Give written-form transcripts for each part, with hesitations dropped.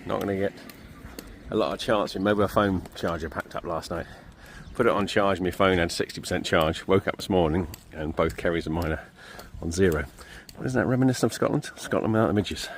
Not going to get a lot of chance. My mobile phone charger packed up last night. Put it on charge, my phone had 60% charge. Woke up this morning and both Kerry's and mine are on 0. But isn't that reminiscent of Scotland? Scotland without the midges.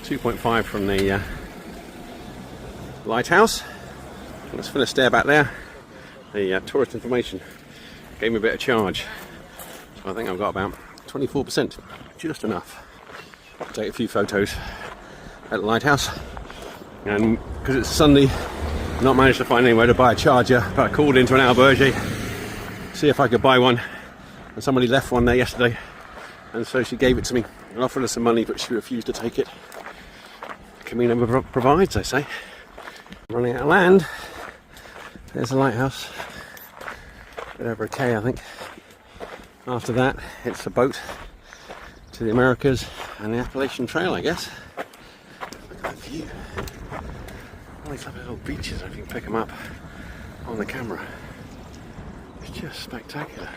.5 from the lighthouse. Let's finish there back there. The tourist information gave me a bit of charge. So I think I've got about 24%, just enough to take a few photos at the lighthouse. And because it's Sunday, I've not managed to find anywhere to buy a charger, but I called into an Alberge, see if I could buy one. And somebody left one there yesterday, and so she gave it to me and offered us some money, but she refused to take it. Camino provides, they say. Running out of land. There's the lighthouse. Bit over a K, I think. After that, it's a boat to the Americas and the Appalachian Trail, I guess. Look at that view. All these lovely little beaches, if you can pick them up on the camera. It's just spectacular.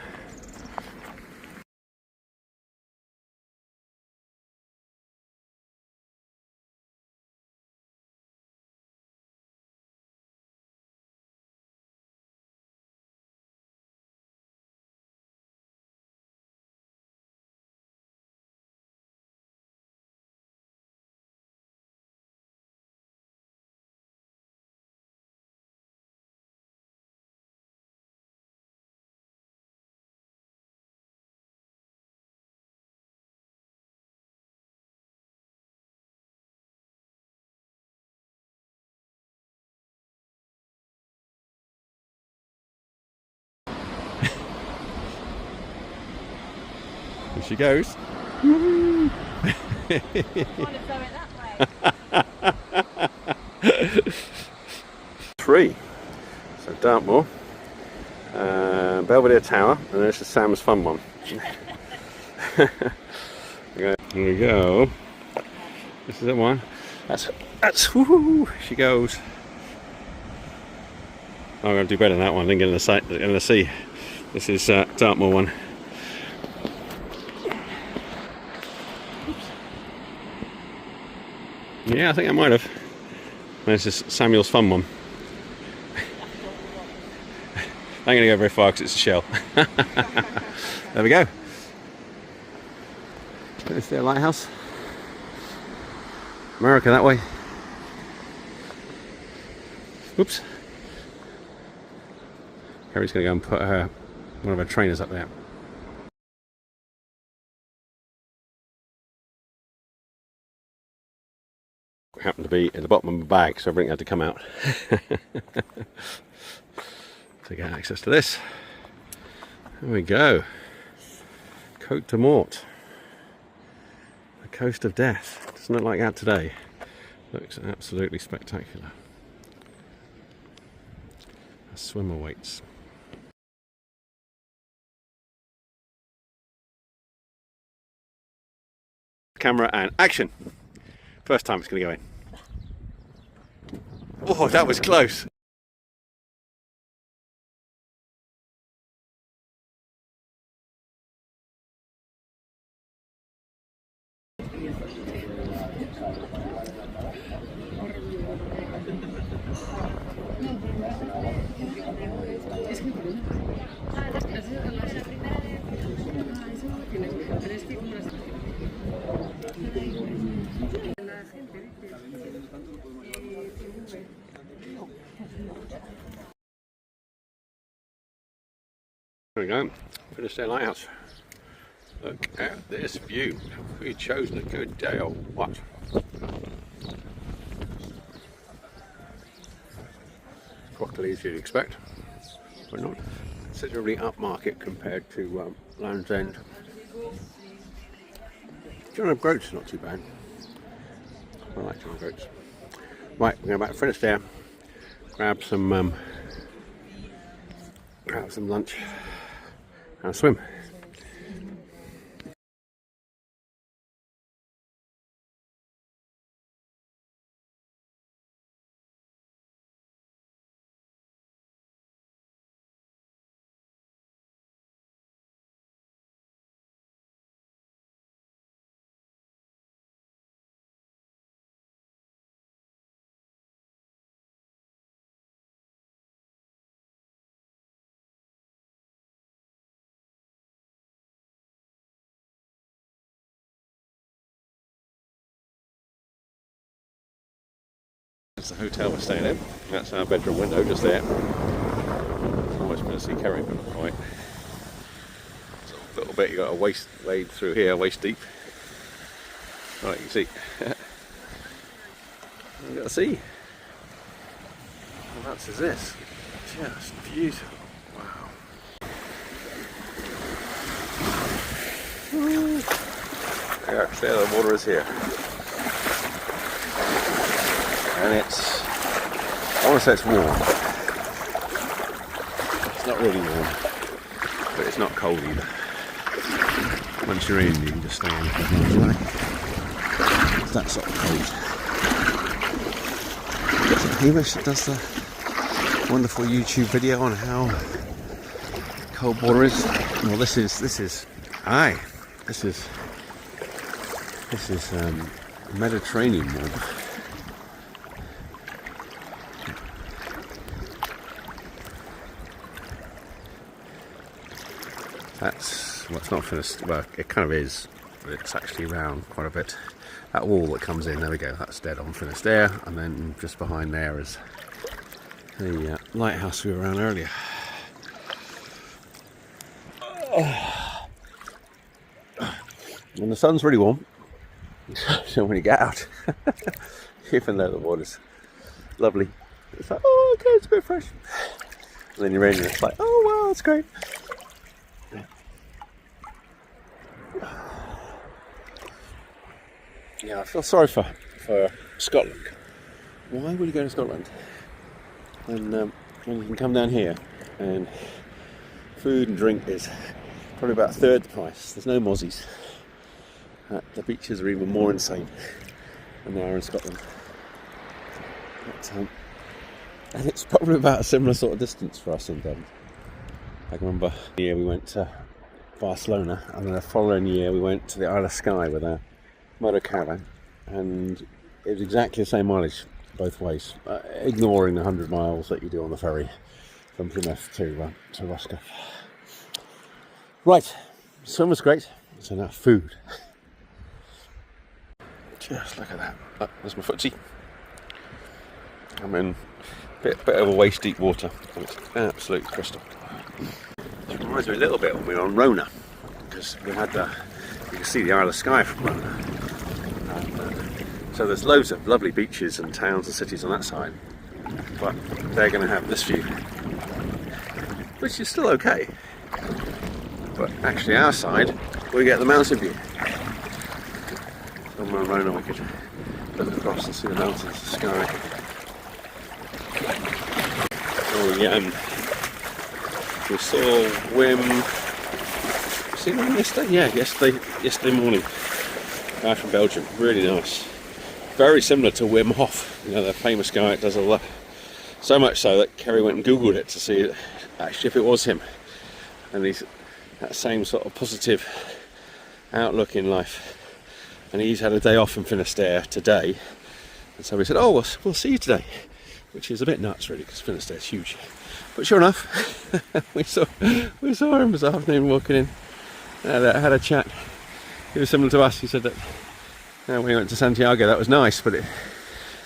Here she goes. Trying to throw it that way. 3. So Dartmoor, Belvedere Tower, and this is Sam's fun one. Here we go. This is the one. That's whoo. She goes. Oh, I'm going to do better than that one. I didn't get in the sea. This is Dartmoor one. Yeah, I think I might have. This is Samuel's fun one. I'm going to go very far because it's a shell. There we go. There's their lighthouse. America that way. Oops. Carrie's going to go and put one of her trainers up there. Happened to be at the bottom of my bag, so everything had to come out to get access to this. There we go. Côte de Mort, the coast of death. Doesn't look like that today. Looks absolutely spectacular. Swimmer weights. Camera and action. First time it's going to go in. Oh, that was close. There we go, Fisterra Lighthouse. Look at this view. Have we chosen a good day or what? Broccoli as you'd expect, but not considerably upmarket compared to Land's End. John of Groat's not too bad. I like John of Groat's. Right, we're going back to Fisterra, grab some lunch and swim. That's the hotel we're staying in. That's our bedroom window just there. Almost going to see Kerry, but not quite. So a little bit, you got a waist wade through here, waist deep. Right, you can see. You've got to see. What else is this? Just beautiful. Wow. Yeah, there the water is here. And it's, I want to say it's warm. It's not really warm, but it's not cold either. Once you're in, you can just stay in for as long as you like. It's that sort of cold. Hamish does the wonderful YouTube video on how cold water is. Well, this is Mediterranean water. Well, it's not finished, well, it kind of is, but it's actually round quite a bit. That wall that comes in, there we go, that's dead on Fisterra, and then just behind there is the lighthouse we were around earlier. And the sun's really warm, so when you get out, even though the water's lovely, it's like, oh, okay, it's a bit fresh. And then you're in and it's like, oh, wow, that's great. Yeah, I feel sorry for Scotland. Why would you go to Scotland? And when you can come down here and food and drink is probably about a third the price. There's no mozzies. The beaches are even more insane than they are in Scotland. But, and it's probably about a similar sort of distance for us in Devon. I can remember the year we went to Barcelona, and then the following year we went to the Isle of Skye with our motor caravan, and it was exactly the same mileage both ways, ignoring the 100 miles that you do on the ferry from Plymouth to Roscoff. Right, swim was great, so now food. Just look at that. Oh, there's my footsie. I'm in a bit of a waist deep water, and it's absolutely crystal. It reminds me a little bit when we were on Rona, because we had you can see the Isle of Skye from Rona. So there's loads of lovely beaches and towns and cities on that side, but they're going to have this view, which is still okay. But actually our side, we get the mountain view. On Rona we could look across and see the mountains, the sky. We saw Wim. Seen him yesterday? Yeah, yesterday morning. Guy from Belgium, really nice. Very similar to Wim Hof, you know, the famous guy that does all that. So much so that Kerry went and googled it to see actually if it was him. And he's that same sort of positive outlook in life. And he's had a day off in Fisterra today. And so we said, oh, we'll see you today. Which is a bit nuts really, because Fisterra's huge. But sure enough, we saw him this afternoon walking in. Had a chat. He was similar to us. He said that when he went to Santiago, that was nice, but it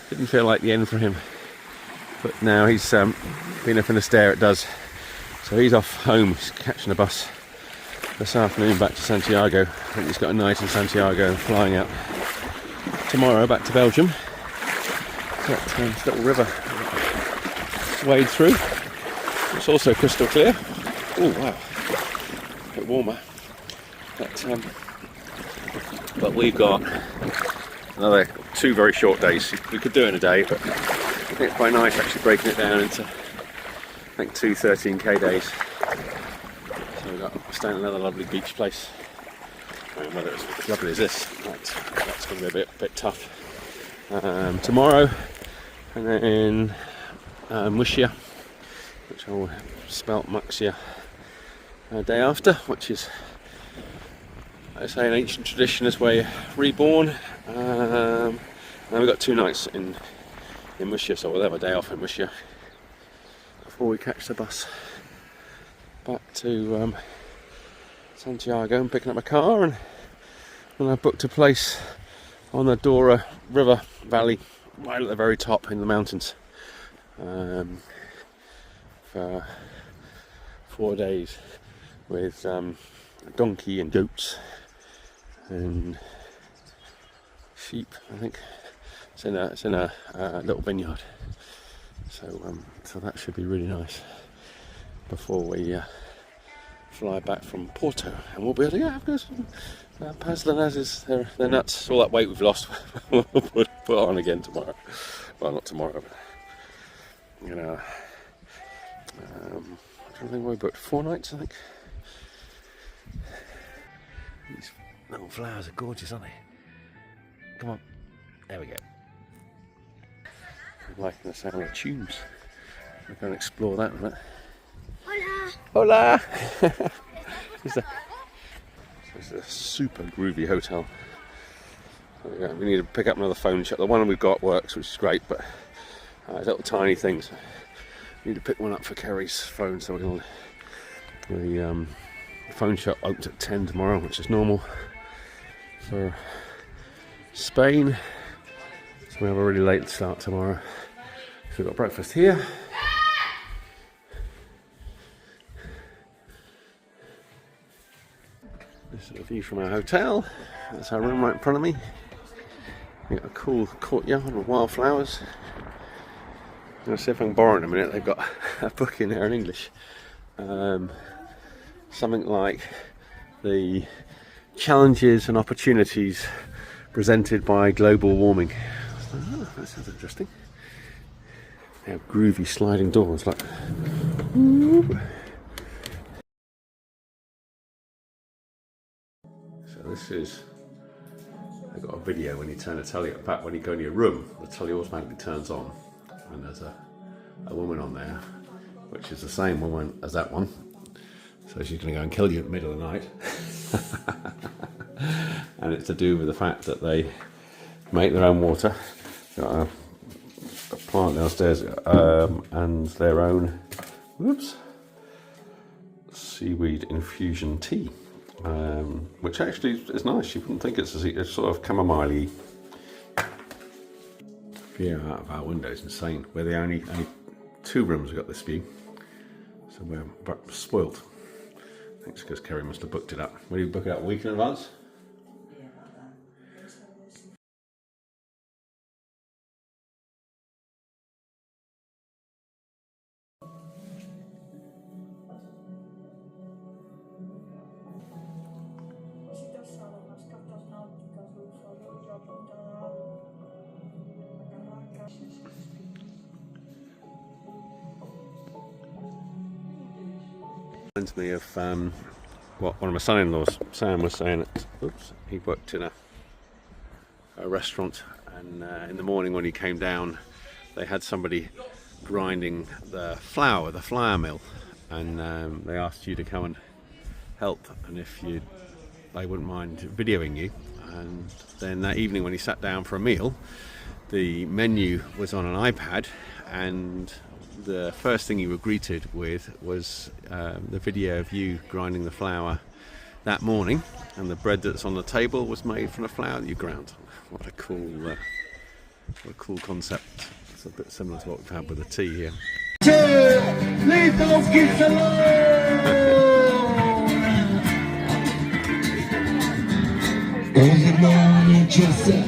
didn't feel like the end for him. But now he's been up in the stair, it does. So he's off home, he's catching a bus this afternoon back to Santiago. I think he's got a night in Santiago and flying out tomorrow back to Belgium. That little river wade through. It's also crystal clear. Oh wow, a bit warmer. But we've got another 2 very short days. We could do it in a day, but I think it's quite nice actually breaking it down into, I think, 2 13k days. So we've got staying at another lovely beach place. And whether it's as lovely as this, that's going to be a bit tough. Tomorrow, and then Muxia, which I'll spelt Muxia, day after, which is, I say, an ancient tradition as where you're reborn. And then we've got 2 nights in Muxia, so we'll have a day off in Muxia before we catch the bus back to Santiago and picking up a car, and I've booked a place on the Dora River Valley, right at the very top in the mountains, for 4 days with a donkey and goats and sheep. I think it's in a little vineyard, so that should be really nice before we fly back from Porto, and we'll be able to go some Paz Lanazes. They're nuts. All that weight we've lost, we'll put on again tomorrow. Well, not tomorrow, but you know, I don't think we booked 4 nights. I think these little flowers are gorgeous, aren't they? Come on, there we go. I'm liking the sound of tunes. We're going to explore that a minute. Hola! This is a super groovy hotel. Yeah, we need to pick up another phone shop. The one we've got works, which is great, but it's little tiny things. We need to pick one up for Kerry's phone, so we're the phone shop opens at 10 tomorrow, which is normal for Spain. So we have a really late start tomorrow. So we've got breakfast here. This is a view from our hotel. That's our room right in front of me. We've got a cool courtyard with wildflowers. I'm going to see if I can borrow in a minute. They've got a book in there in English. Something like the challenges and opportunities presented by global warming. Oh, that sounds interesting. They have groovy sliding doors like. So this is. They've got a video when you turn the telly. In fact, when you go into your room, the telly automatically turns on, and there's a woman on there, which is the same woman as that one. So she's going to go and kill you in the middle of the night. And it's to do with the fact that they make their own water. Got a plant downstairs, and their own seaweed infusion tea, which actually is nice. You wouldn't think it's sort of chamomile-y. View out of our window is insane. We're the only 2 rooms have got this view, so we're spoilt. I think it's because Kerry must have booked it up. Will you book it up a week in advance? Reminds me of what one of my son-in-laws, Sam, was saying. He worked in a restaurant, and in the morning when he came down, they had somebody grinding the flour mill, and they asked you to come and help, and if they wouldn't mind videoing you. And then that evening when he sat down for a meal, the menu was on an iPad, and the first thing you were greeted with was the video of you grinding the flour that morning, and the bread that's on the table was made from the flour that you ground. What a cool concept. It's a bit similar to what we've had with the tea here. Leave those kids alone! Early morning chaser,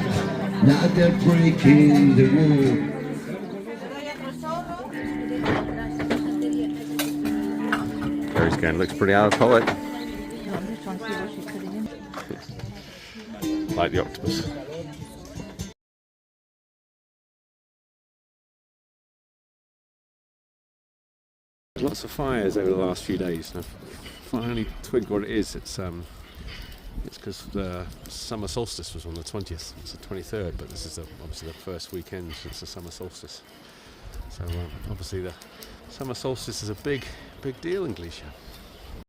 now they're breaking the rule. Gary's going, looks pretty alcoholic. Like the octopus. Lots of fires over the last few days. I've finally twigged what it is. It's because the summer solstice was on the 20th. It's the 23rd, but this is obviously the first weekend since the summer solstice. So obviously the summer solstice is a big deal in Galicia.